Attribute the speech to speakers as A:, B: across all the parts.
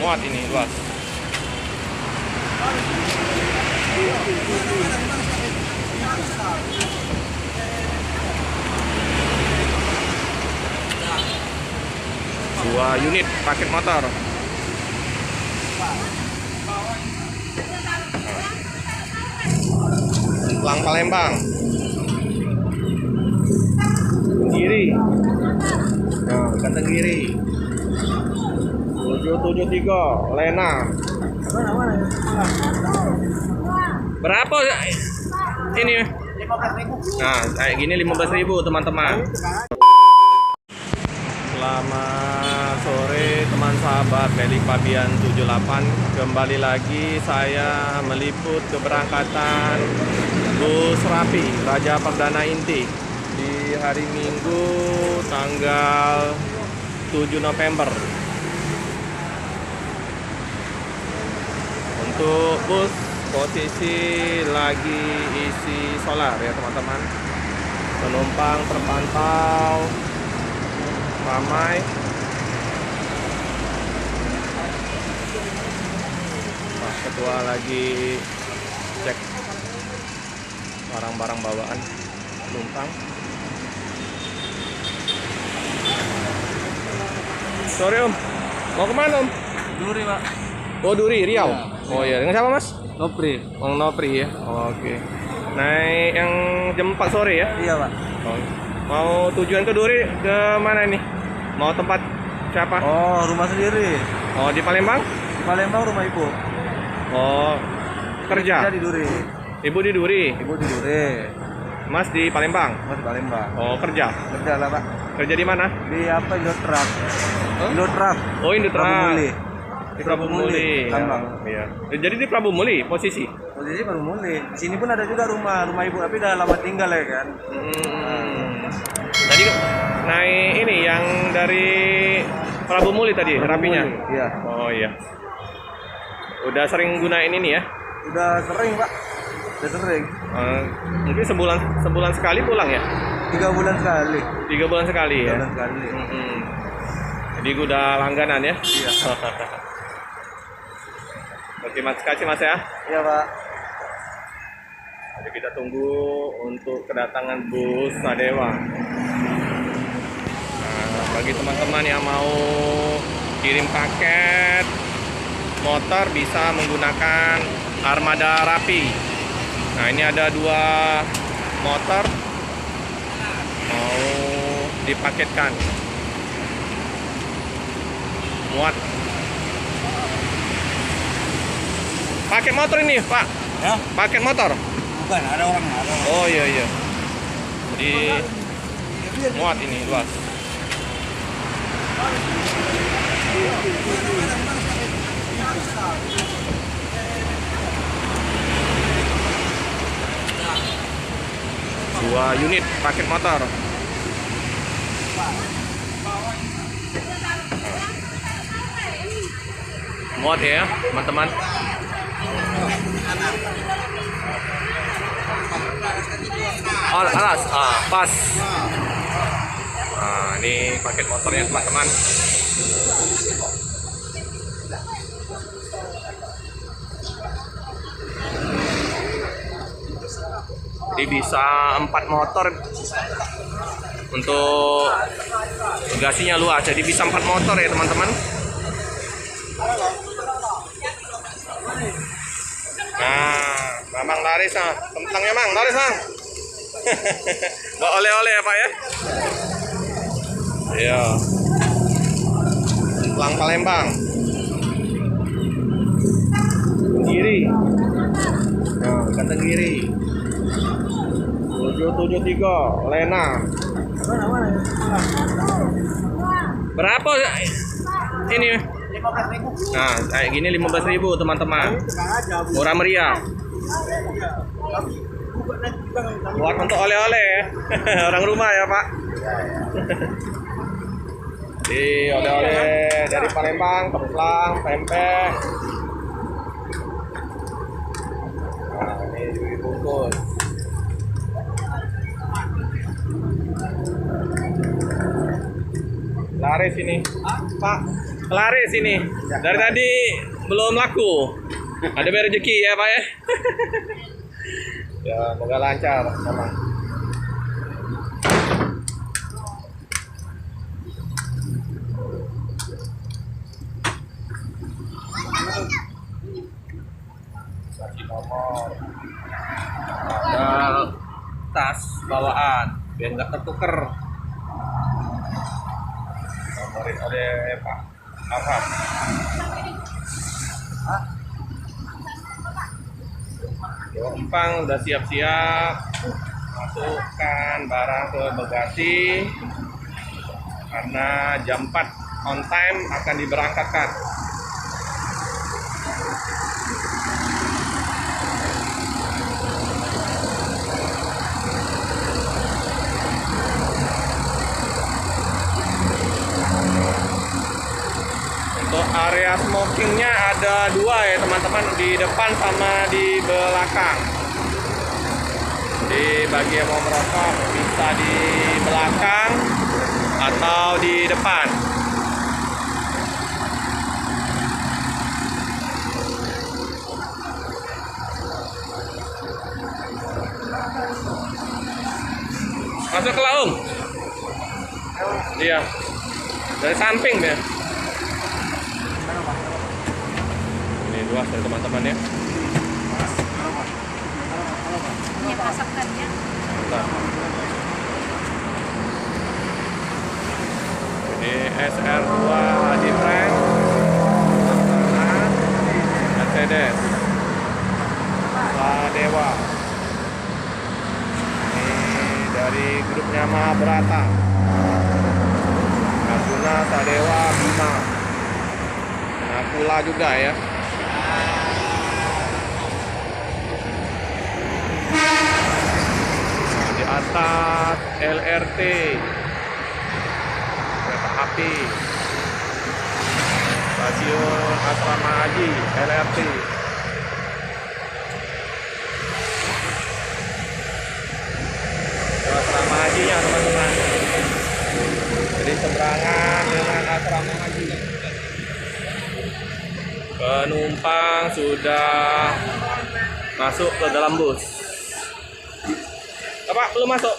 A: Muat ini luas. Dua unit paket motor. Pulang Palembang. Kiri. Nah, Kartanggiri. 773 Lena. Berapa ini? 15.000. Nah, kayak gini 15.000 teman-teman. Selamat sore teman sahabat Melik Fabian 78. Kembali lagi saya meliput keberangkatan bus Rapi Raja Perdana Inti di hari Minggu tanggal 7 November. Untuk bus posisi lagi isi solar ya teman-teman. Penumpang terpantau ramai. Pak Ketua lagi cek barang-barang bawaan penumpang. Sorry Om, mau kemana Om?
B: Duri, Pak.
A: Oh Duri, Riau.
B: Ya.
A: Oh iya, dengan siapa Mas?
B: Nopri.
A: Oh Nopri ya. Oh, oke. Naik yang jam 4 sore ya?
B: Iya, Pak.
A: Oh. Mau tujuan ke Duri ke mana ini? Mau tempat siapa?
B: Oh, rumah sendiri.
A: Oh di Palembang?
B: Di Palembang rumah ibu.
A: Oh kerja?
B: Kerja di Duri.
A: Ibu di Duri,
B: Ibu di Duri.
A: Mas di Palembang.
B: Mas di Palembang.
A: Oh kerja?
B: Kerja lah, Pak.
A: Kerja di mana?
B: Di apa? Indotrak.
A: Huh?
B: Indotrak.
A: Oh Indotrak.
B: Prabu Muli.
A: Di Prabu Muli.
B: Tambang.
A: Iya. Jadi di Prabu Muli posisi.
B: Posisi Prabu Muli. Di sini pun ada juga rumah ibu, tapi udah lama tinggal ya kan.
A: Jadi naik ini yang dari Prabu Muli tadi,
B: Prabu
A: Rapinya.
B: Muli, iya.
A: Oh iya. Udah sering gunain ini ya?
B: Udah sering, Pak. Udah sering.
A: Mungkin sebulan sekali pulang ya?
B: 3 bulan sekali.
A: 3 bulan sekali
B: 3
A: ya?
B: bulan sekali.
A: Jadi gue udah langganan ya?
B: Iya.
A: Oke, terima kasih Mas ya.
B: Iya, Pak.
A: Jadi kita tunggu untuk kedatangan bus Sadewa. Nah, bagi teman-teman yang mau kirim paket motor bisa menggunakan armada Rapi. Nah ini ada 2 motor mau dipaketkan. Muat. Paket motor ini Pak?
B: Ya?
A: Paket motor?
B: Bukan, ada orang.
A: Oh iya iya. Jadi muat ini luas. Dua unit paket motor. Muat ya teman-teman. Oh, alas, pas. Nah, ini paket motornya teman-teman. Jadi bisa 4 motor untuk bagasinya luas. Jadi bisa 4 motor ya teman-teman. Nah, Mamang laris ah. Kentangnya Mang, laris Mang. Bawa oleh-oleh ya Pak ya. Iya. Pulang Palembang. Kiri. Nah, Kartanggiri. 773 Lena. Berapa ini?
B: 15.000.
A: Nah, kayak gini 15.000 teman-teman. Murah meriah. Buat untuk oleh-oleh ya. Orang rumah ya Pak. Di oleh-oleh dari Palembang, keplang, pempek. Nah, ini dibungkus. Laris ini, Pak. Laris ini. Dari tadi belum laku. Ada rezeki ya Pak ya. Ya, semoga lancar memang. Kasih nomor. Ada tas bawaan biar nggak tertuker. Nomorin oleh Pak Arham. Penumpang udah siap-siap masukkan barang ke bagasi karena jam 4 on time akan diberangkatkan. Untuk area smokingnya ada dua ya teman-teman, di depan sama di belakang. Di bagi yang mau merokok bisa di belakang atau di depan. Masuk ke laung. Iya. Dari samping ya. Ini luas ya teman-teman ya.
C: Ini masakannya.
A: Mantap. Ini SR2 Haji Frank, Mercedes, Sadewa. Ini dari grupnya Mahabharata. Arjuna, Sadewa, Bima. Nakula juga ya. Nah, di atas LRT kereta api, stasiun Asrama Haji LRT. Ke Asrama Hajinya teman-teman. Jadi seberangan dengan Asrama Haji. Penumpang sudah masuk ke dalam bus. Pak, belum masuk?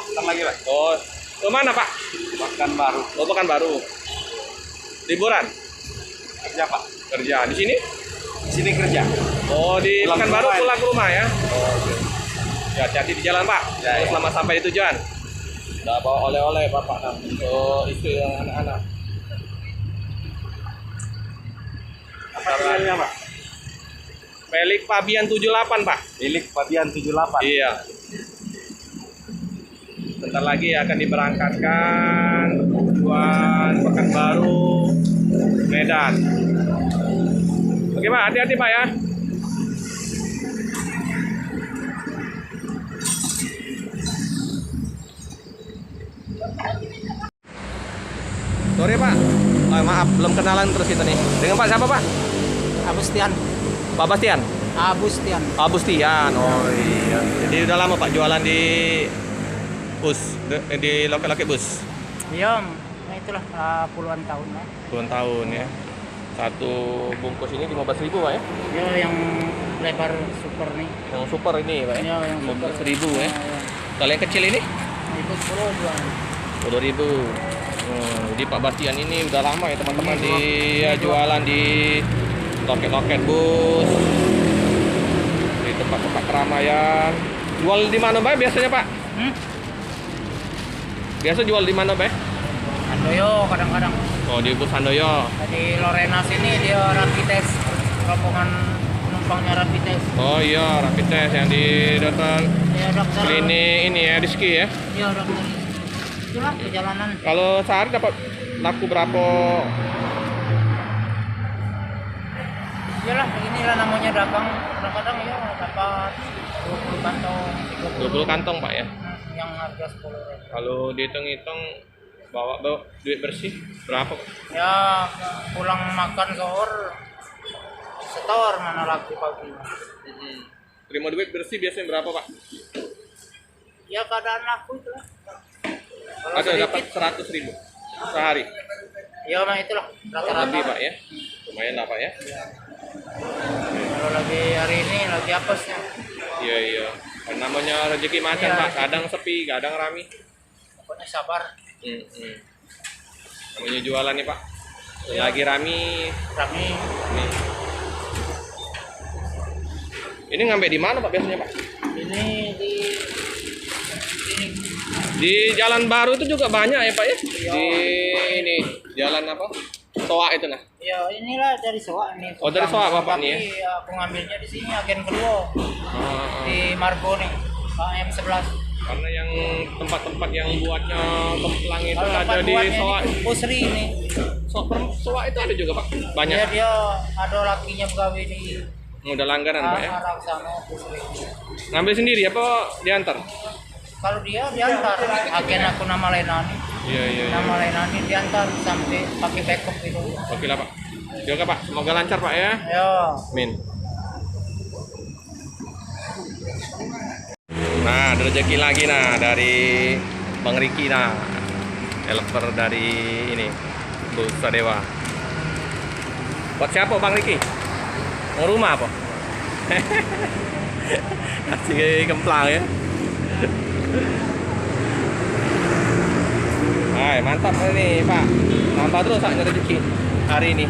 B: Bentar lagi Pak.
A: Oh, ke mana Pak?
B: Pekanbaru.
A: Oh, Pekanbaru. Liburan?
B: Kerja Pak.
A: Kerja di sini?
B: Di sini kerja.
A: Oh, di
B: Pulang
A: Pekanbaru
B: ke rumah,
A: pulang ke rumah ya? Oh, oke. Ya, hati-hati di jalan Pak.
B: Ya, ya.
A: Selamat sampai di tujuan. Udah bawa oleh-oleh Bapak untuk istri dan anak-anak.
B: Apa channelnya Pak?
A: Pelik Fabian 78 Pak.
B: Milik Fabian 78.
A: Iya. Bentar lagi akan diberangkatkan tujuan Pekanbaru, Medan. Oke Pak, hati-hati Pak ya. Sorry Pak, maaf belum kenalan terus kita nih. Dengan Pak siapa Pak?
C: Abustian.
A: Pak Bastian.
C: Abustian.
A: Pak Bustian. Oh iya. Jadi udah lama Pak jualan di bus, di loket-loket bus.
C: Iya, nah itulah puluhan tahun lah.
A: Puluhan tahun ya. Satu bungkus ini 15.000 Pak ya.
C: Ya yang lebar super nih.
A: Yang super ini Pak ya.
C: Iya, yang super.
A: 15.000 ya.
C: Ya.
A: Kalau yang kecil ini
C: Itu 10 jual.
A: 10.000. Jadi Pak Bastian ini udah lama ya teman-teman di ya, jualan di loket-loket bus, di tempat-tempat keramaian. Jual di mana Pak biasanya Pak? Biasa jual di mana Pak?
C: Handoyo kadang-kadang.
A: Oh di bus Handoyo.
C: Di Lorena sini dia rapid test. Rombongan penumpangnya rapid test.
A: Oh iya rapid test yang di dokter
C: Ya dokter.
A: klinik ini ya Rizky ya.
C: Iya dokter. Itulah perjalanan.
A: Kalau sehari dapat laku berapa?
C: Iyalah inilah namanya dagang. Kadang-kadang ya dapat 20 kantong,
A: 20 kantong Pak ya.
C: Yang harga 10.000.
A: Kalau dihitung-hitung bawa duit bersih berapa Pak?
C: Ya pulang makan sahur setor mana lagi pagi.
A: Terima duit bersih biasanya berapa Pak?
C: Ya keadaan aku itu lah. Kalau
A: Ada
C: sedikit,
A: dapat 100.000 sehari.
C: Ya mah itulah rata-rata.
A: Lebih Pak ya. Lumayan lah Pak ya.
C: Kalau lagi hari ini lagi apesnya.
A: Iya iya. Kan namanya rezeki macan
C: Iya.
A: Pak. Kadang sepi, kadang rame.
C: Pokoknya sabar.
A: Namanya jualan nih Pak.
C: Iya.
A: Lagi rame.
C: Kami
A: Nih. Ini ngambil di mana Pak biasanya Pak?
C: ini di sini.
A: Di Jalan Baru itu juga banyak ya Pak ya?
C: Iya.
A: Di ini jalan apa? Soa itu nah.
C: Ya inilah dari Soa nih.
A: Oh, dari Soa Bapak nih ya?
C: Tapi aku ngambilnya di sini agen kedua
A: Ah,
C: di Margo nih, KM11.
A: karena yang tempat-tempat yang buatnya kemplang itu
C: Kalau
A: ada
C: tempat
A: di
C: buatnya
A: Soa.
C: ini Pusri ini.
A: Soa itu ada juga Pak. Banyak.
C: Dia ada lakinya pegawai di
A: Udah langganan Pak ya.
C: arah sana Pusri.
A: Ngambil sendiri apa diantar?
C: Kalau dia diantar, agen aku nama Lenani.
A: Iya iya. Iya.
C: Nama Lenani diantar sampai pakai backup gitu.
A: Oke lah Pak. Oke Pak. Semoga lancar Pak ya.
C: Ya.
A: Amin. Nah, ada rezeki lagi nah dari Bang Riki nah. Helper dari ini Bursa Dewa. Buat siapa Bang Riki? Mau rumah apa? Kasih kemplang ya. Hai, mantap nih Pak. Nambah terus saatnya rezeki hari ini.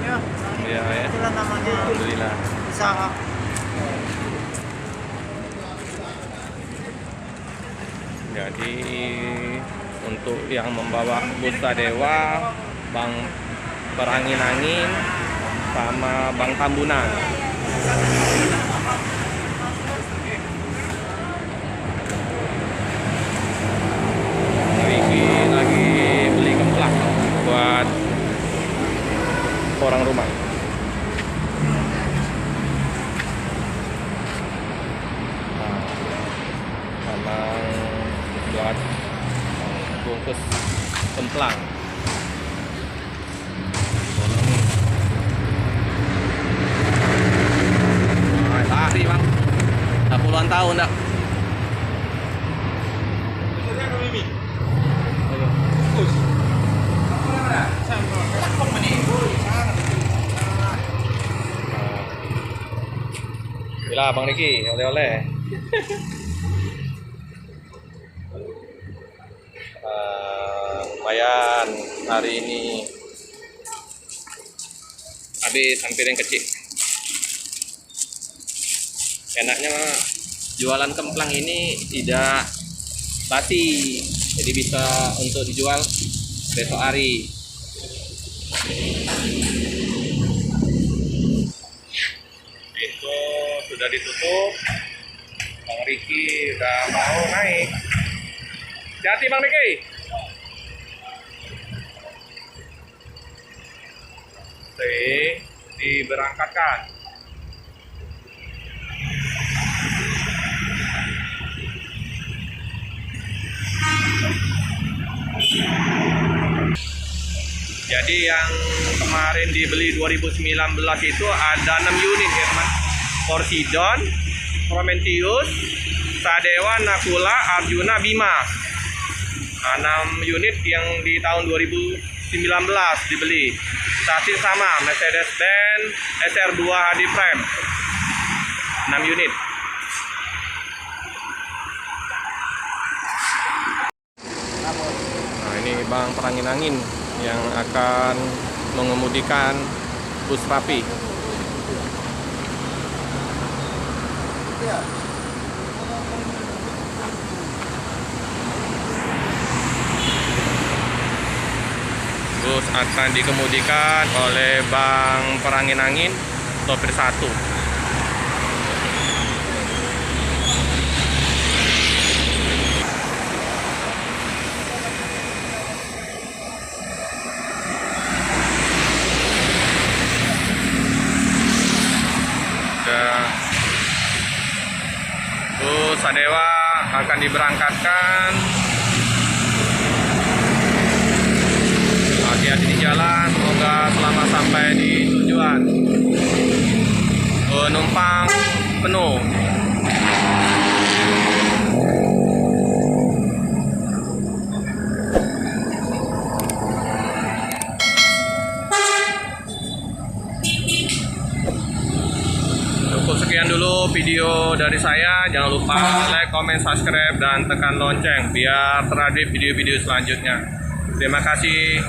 C: Ya.
A: Iya ya.
C: Itulah namanya
A: Alhamdulillah.
C: usaha.
A: Jadi untuk yang membawa Bursa Dewa, Bang Perangin-angin sama Bang Tambunan. Lagi beli kemplang buat orang rumah. Sama buat bungkus kemplang. Lari Bang, udah puluhan tahun dah. Gila Bang Riki, oleh-oleh. Lumayan hari ini habis hampir yang kecil. Enaknya jualan kemplang ini tidak basi, jadi bisa untuk dijual besok hari. Itu sudah ditutup. Bang Riki udah mau naik. Hati Bang Riki. Diberangkatkan. Jadi yang kemarin dibeli 2019 itu ada 6 unit ya teman. Posidon, Prometheus, Sadewa, Nakula, Arjuna, Bima. Nah, 6 unit yang di tahun 2019 dibeli. Sasis sama, Mercedes-Benz SR2 HD Prime 6 unit. Nah ini Bang Perangin-angin yang akan mengemudikan bus rapi. Bus akan dikemudikan oleh Bang Perangin-angin, sopir 1. Bus Sadewa akan diberangkatkan. Hati-hati di jalan, semoga selamat sampai di tujuan. Penumpang penuh. sekian dulu video dari saya. Jangan lupa like, comment, subscribe, dan tekan lonceng biar terupdate video-video selanjutnya. Terima kasih.